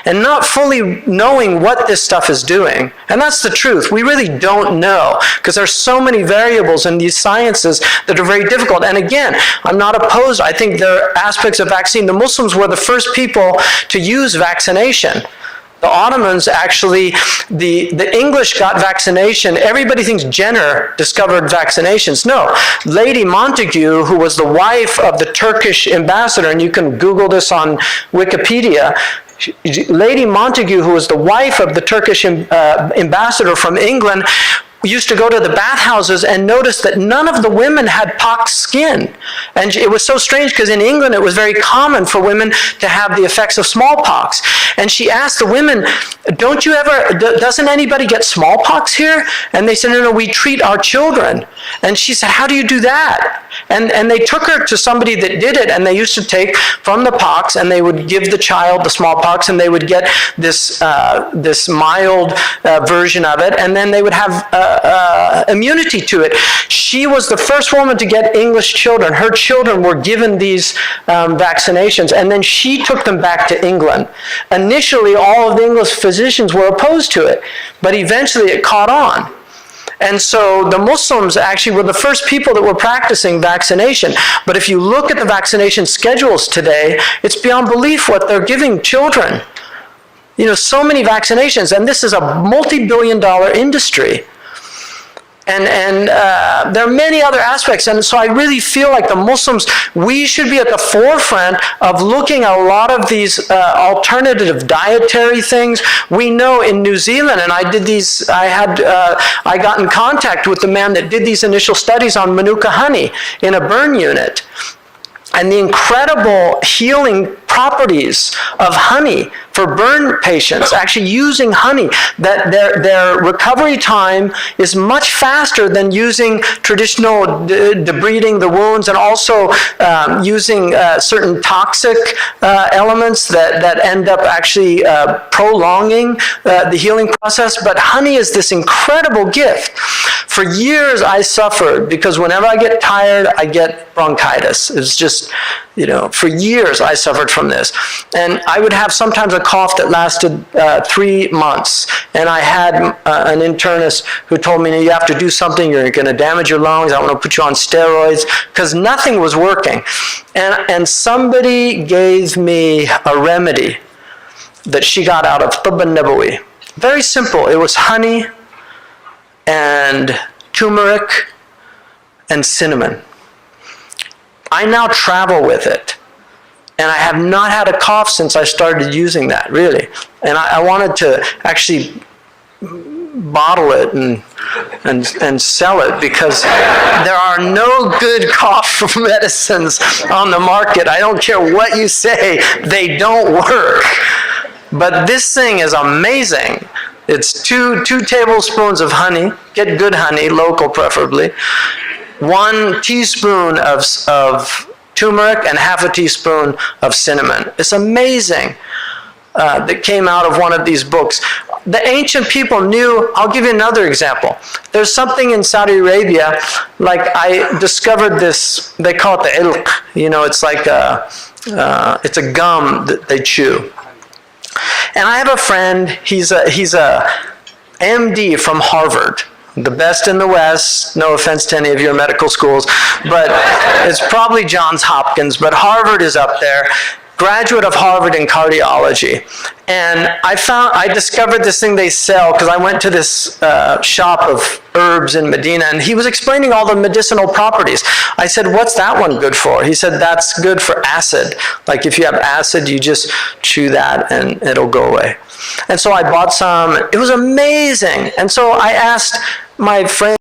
and not fully knowing what this stuff is doing. And that's the truth. We really don't know, because there's so many variables in these sciences that are very difficult. And again, I'm not opposed. I think there are aspects of vaccine. The Muslims were the first people to use vaccination. The Ottomans actually, the English got vaccination. Everybody thinks Jenner discovered vaccinations. No, Lady Montagu, who was the wife of the Turkish ambassador, and you can Google this on Wikipedia, Lady Montagu, who was the wife of the Turkish ambassador from England, used to go to the bathhouses and notice that none of the women had pox skin. And it was so strange because in England it was very common for women to have the effects of smallpox. And she asked the women, doesn't anybody get smallpox here? And they said, no, we treat our children. And she said, how do you do that? And they took her to somebody that did it, and they used to take from the pox and they would give the child the smallpox, and they would get this mild version of it, and then they would have immunity to it. She was the first woman to get English children. Her children were given these vaccinations, and then she took them back to England. Initially, all of the English physicians were opposed to it, but eventually it caught on. And so the Muslims actually were the first people that were practicing vaccination. But if you look at the vaccination schedules today, it's beyond belief what they're giving children. You know, so many vaccinations, and this is a multi-billion-dollar industry. And there are many other aspects, and so I really feel like the Muslims, we should be at the forefront of looking at a lot of these alternative dietary things. We know in New Zealand, and I did these, I got in contact with the man that did these initial studies on Manuka honey in a burn unit, and the incredible healing properties of honey for burn patients, actually using honey, that their recovery time is much faster than using traditional debriding the wounds, and also using certain toxic elements that end up actually prolonging the healing process. But honey is this incredible gift. For years I suffered because whenever I get tired, I get bronchitis. It's just, you know, for years I suffered from this. And I would have sometimes a cough that lasted 3 months. And I had an internist who told me, you have to do something, you're going to damage your lungs, I want to put you on steroids, because nothing was working. And somebody gave me a remedy that she got out of Tibb al-Nabawi. Very simple. It was honey and turmeric and cinnamon. I now travel with it, and I have not had a cough since I started using that, really. And I wanted to actually bottle it and sell it, because there are no good cough medicines on the market. I don't care what you say, they don't work. But this thing is amazing. It's two tablespoons of honey. Get good honey, local preferably. 1 teaspoon of turmeric and half a teaspoon of cinnamon. It's amazing. That came out of one of these books. The ancient people knew. I'll give you another example. There's something in Saudi Arabia, like I discovered this, they call it the ilq. You know, it's like it's a gum that they chew. And I have a friend, he's a MD from Harvard, the best in the West. No offense to any of your medical schools, but it's probably Johns Hopkins, but Harvard is up there. Graduate of Harvard in cardiology. And I discovered this thing they sell, because I went to this shop of herbs in Medina, and he was explaining all the medicinal properties. I said, what's that one good for? He said, that's good for acid. Like if you have acid, you just chew that and it'll go away. And so I bought some. It was amazing. And so I asked my friend,